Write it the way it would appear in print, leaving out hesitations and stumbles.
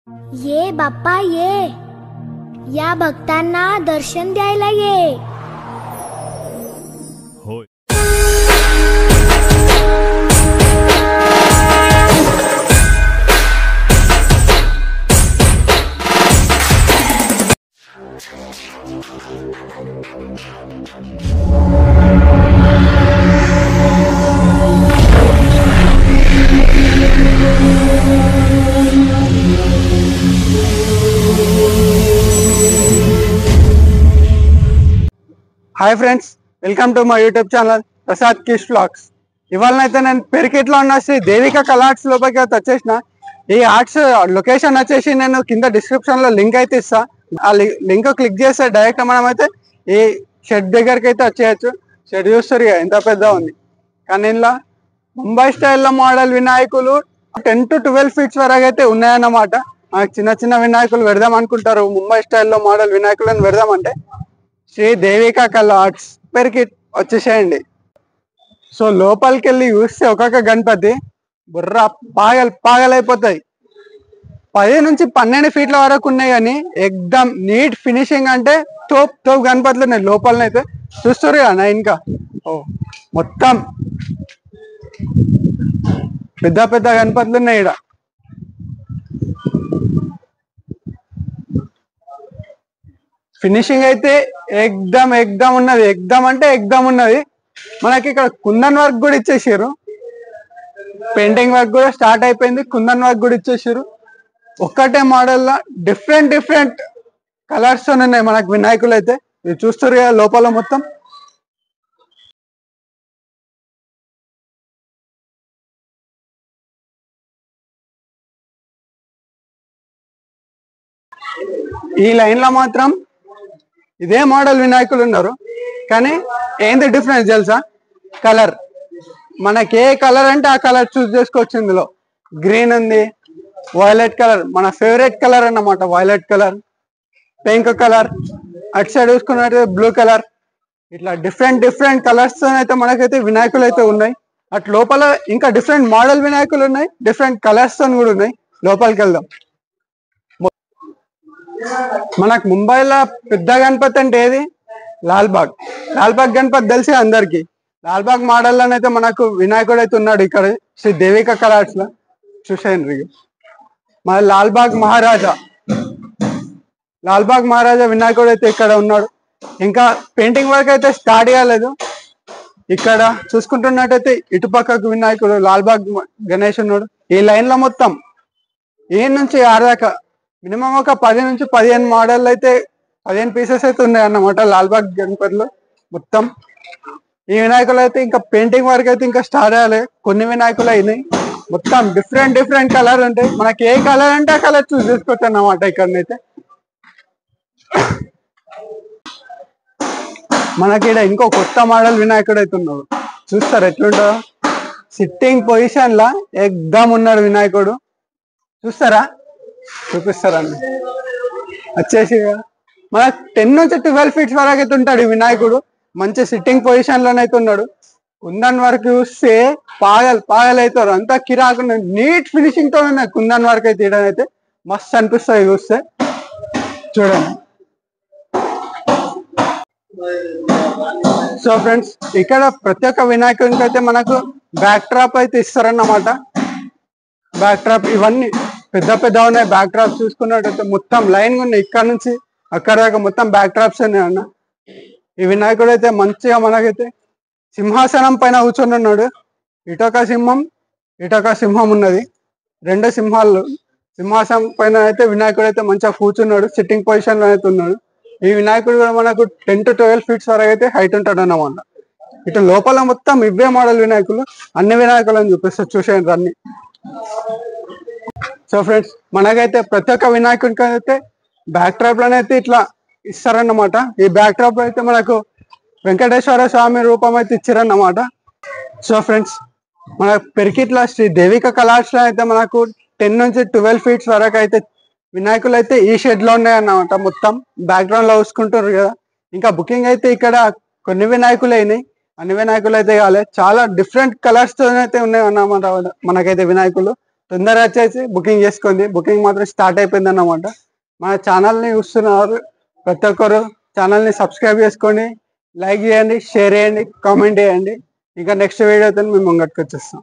ये बाप्पा ये, या भक्तांना दर्शन द्यायला ये। होय। Hi friends, welcome to my YouTube channel Prasad Kish vlogs. ఇవాళనైతే నేను పెరికిట్లో ఉన్న శ్రీ దేవిక కళా ఆర్ట్స్ లోపలికి అయితే వచ్చేసిన. ఈ ఆర్ట్స్ లొకేషన్ వచ్చేసి నేను కింద డిస్క్రిప్షన్ లో లింక్ అయితే ఇస్తా. ఆ లింక్ క్లిక్ చేస్తే డైరెక్ట్ మనం అయితే ఈ షెడ్ దగ్గరికి అయితే వచ్చేయచ్చు. షెడ్ చూస్తారు ఎంత పెద్ద ఉంది. కానీ ఇలా ముంబై స్టైల్లో మోడల్ వినాయకులు 10 to 12 ఫీట్స్ వరకు అయితే ఉన్నాయన్నమాట. మనకి చిన్న చిన్న వినాయకులు పెడదాం అనుకుంటారు, ముంబై స్టైల్లో మోడల్ వినాయకులను పెడదామంటే శ్రీ దేవిక కళా ఆర్ట్స్ పెరికిట్ వచ్చేసేయండి. సో లోపలికి వెళ్ళి చూస్తే ఒక్కొక్క గణపతి బుర్ర పాగలైపోతాయి. 10 నుంచి 12 ఫీట్ల వరకు ఉన్నాయి, కానీ ఎక్దమ్ నీట్ ఫినిషింగ్ అంటే తోప్ గణపతులు ఉన్నాయి. లోపలనైతే చూస్తారు కదా ఇంకా మొత్తం పెద్ద పెద్ద గణపతులు ఉన్నాయి ఇక్కడ. ఫినిషింగ్ అయితే ఎక్దమ్ ఉన్నది. ఎక్దమ్ ఉన్నది. మనకి ఇక్కడ కుందన్ వర్క్ కూడా ఇచ్చేసారు. పెయింటింగ్ వర్క్ కూడా స్టార్ట్ అయిపోయింది. కుందన్ వర్క్ కూడా ఇచ్చేసారు. ఒక్కటే మోడల్లో డిఫరెంట్ కలర్స్ తో ఉన్నాయి మనకు వినాయకులు అయితే. ఇది చూస్తారు కదా లోపల మొత్తం. ఈ లైన్ లో మాత్రం ఇదే మోడల్ వినాయకులు ఉన్నారు, కానీ ఏంది డిఫరెన్స్ తెలుసా? కలర్. మనకి ఏ కలర్ అంటే ఆ కలర్ చూస్ చేసుకోవచ్చు. ఇందులో గ్రీన్ ఉంది, వైలెట్ కలర్ మన ఫేవరెట్ కలర్ అన్నమాట. వైలెట్ కలర్, పింక్ కలర్, అటు సైడ్ చూసుకున్నట్టు బ్లూ కలర్. ఇట్లా డిఫరెంట్ కలర్స్ తో అయితే మనకైతే వినాయకులు అయితే ఉన్నాయి. అటు లోపల ఇంకా డిఫరెంట్ మోడల్ వినాయకులు ఉన్నాయి, డిఫరెంట్ కలర్స్ తో కూడా ఉన్నాయి. లోపలికి వెళ్దాం. మనకు ముంబైలో పెద్ద గణపతి అంటే ఏది? లాల్బాగ్ గణపతి తెలిసి అందరికి. లాల్బాగ్ మోడల్లోనైతే మనకు వినాయకుడు అయితే ఉన్నాడు ఇక్కడ శ్రీ దేవిక కళా ఆర్ట్స్ లో. చూసేయండి మన లాల్బాగ్ మహారాజా వినాయకుడు అయితే ఇక్కడ ఉన్నాడు. ఇంకా పెయింటింగ్ వర్క్ అయితే స్టార్ట్ కాలేదు. ఇక్కడ చూసుకుంటున్నట్టయితే ఇటుపక్కకు వినాయకుడు లాల్బాగ్ గణేష్ ఉన్నాడు. ఈ లైన్ లో మొత్తం 7 నుంచి 6 దాకా మినిమం ఒక 10 నుంచి 15 మోడల్ అయితే 15 పీసెస్ అయితే ఉన్నాయి అన్నమాట లాల్బాగ్ గణపతిలో మొత్తం. ఈ వినాయకులు అయితే ఇంకా పెయింటింగ్ వర్క్ అయితే ఇంకా స్టార్ట్ అయ్యాలి. కొన్ని వినాయకులు అయినాయి. మొత్తం డిఫరెంట్ కలర్ ఉంటాయి. మనకి ఏ కలర్ అంటే ఆ కలర్ చూస్ చేసుకోవచ్చు అన్నమాట. ఇక్కడనైతే మనకి ఇక్కడ ఇంకో కొత్త మోడల్ వినాయకుడు అయితే ఉన్నాడు. చూస్తారు ఎట్లుంటుందో. సిట్టింగ్ పొజిషన్ లా ఎక్దమ్ ఉన్నాడు వినాయకుడు. చూస్తారా? చూపిస్తారండి వచ్చేసి. మన 10 నుంచి 12 ఫీట్స్ వరకు అయితే ఉంటాడు ఈ వినాయకుడు. మంచి సిట్టింగ్ పొజిషన్ లోనైతే ఉన్నాడు. కుందన్ వర్క్ చూస్తే పాగలవుతారు. అంతా కిరాకు నీట్ ఫినిషింగ్ తో ఉన్నాయి. కుందన్ వర్క్ అయితే తీయడానికి మస్తు అనిపిస్తుంది చూస్తే. చూడండి. సో ఫ్రెండ్స్, ఇక్కడ ప్రతి ఒక్క వినాయకునికి అయితే మనకు బ్యాక్ డ్రాప్ అయితే ఇస్తారన్నమాట. బ్యాక్ డ్రాప్ ఇవన్నీ పెద్ద ఉన్నాయి. బ్యాక్ డ్రాప్స్ చూసుకున్నట్టయితే మొత్తం లైన్ ఉన్నాయి. ఇక్కడ నుంచి అక్కడ దాకా మొత్తం బ్యాక్ డ్రాప్స్ ఉన్నాయి అన్న. ఈ వినాయకుడు అయితే మంచిగా మనకైతే సింహాసనం పైన కూర్చొని ఉన్నాడు. ఇటొక సింహం ఉన్నది. 2 సింహాలు. సింహాసనం పైన అయితే వినాయకుడు అయితే మంచిగా కూర్చున్నాడు. సిట్టింగ్ పొజిషన్ లో అయితే ఉన్నాడు. ఈ వినాయకుడు కూడా మనకు 10 to 12 ఫీట్స్ వరకు అయితే హైట్ ఉంటాడు అన్నమాట. ఇటు లోపల మొత్తం ఇవే మోడల్ వినాయకులు. అన్ని వినాయకులను చూపిస్తారు. చూసేయండి అన్ని. సో ఫ్రెండ్స్, మనకైతే ప్రతి ఒక్క వినాయకుడికి అయితే బ్యాక్ డ్రాప్ లోనైతే ఇట్లా ఇస్తారన్నమాట. ఈ బ్యాక్ డ్రాప్ అయితే మనకు వెంకటేశ్వర స్వామి రూపం అయితే ఇచ్చారన్నమాట. సో ఫ్రెండ్స్, మన పెరికిట్ల శ్రీ దేవిక కళా ఆర్ట్స్ లో అయితే మనకు 10 నుంచి 12 ఫీట్స్ వరకు అయితే వినాయకులు అయితే ఈ షెడ్ లో ఉన్నాయన్నమాట. మొత్తం బ్యాక్గ్రౌండ్ లో చూసుకుంటారు కదా. ఇంకా బుకింగ్ అయితే ఇక్కడ కొన్ని వినాయకులు అయినాయి, అన్ని వినాయకులు అయితే కాలే. చాలా డిఫరెంట్ కలర్స్ తో అయితే ఉన్నాయి అన్నమాట మనకైతే వినాయకులు. తొందరగా వచ్చేసి బుకింగ్ చేసుకోండి. బుకింగ్ మాత్రం స్టార్ట్ అయిపోయింది అన్నమాట. మన ఛానల్ని చూస్తున్నారు ప్రతి ఒక్కరు ఛానల్ని సబ్స్క్రైబ్ చేసుకోండి, లైక్ చేయండి, షేర్ చేయండి, కామెంట్ చేయండి. ఇంకా నెక్స్ట్ వీడియోతో మేము ముంగట్టుకు వచ్చేస్తాం.